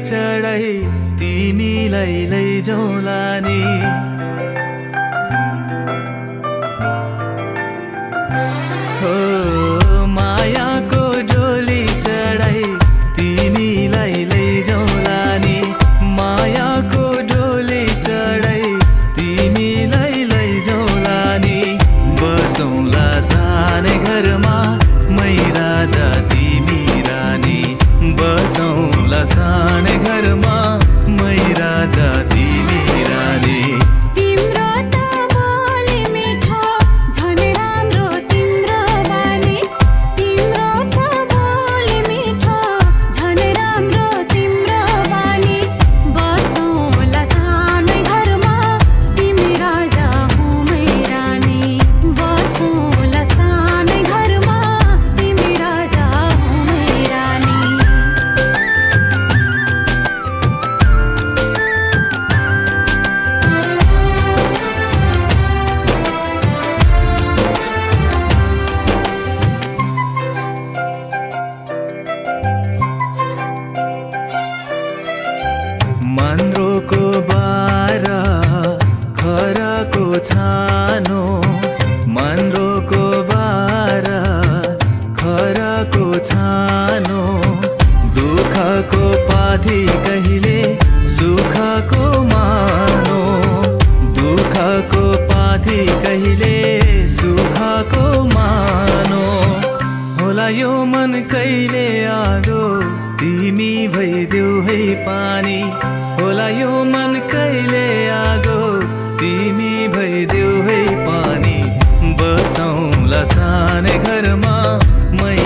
चढाई तिमीलाई लैजाउँला नि। हो मायाको डोली चढाई तिमीलाई लैजाउँला नि। मायाको डोली चढाई तिमीलाई लैजाउँला नि। बसौँला सानै घरमा मै राजा तिमी रानी। बसौँला सानै घरमा मै राजा तिमी रानी। तिम्रो त बोली मिठो झन् राम्रो तिम्रो बानी। तिम्रो त बोली मिठो झन् राम्रो तिम्रो बानी। बसौँला सानै घरमा तिमी राजा हुँ मै रानी। बसौँला सानै घरमा तिमी राजा हुँ मै रानी। मन्द्रोको बारा खराको छानो। मन्द्रोको बारा खराको छानो। दुःखको पाथी कहिले सुखको मानो। दुःखको पाथी कहिले सुखको मानो। होला यो मन कहिले आगो तिमी भइदेऊ है पानी। होला यो मन कहिले आगो तिमी भइदेऊ है पानी। बसौँला सानै घरमा मै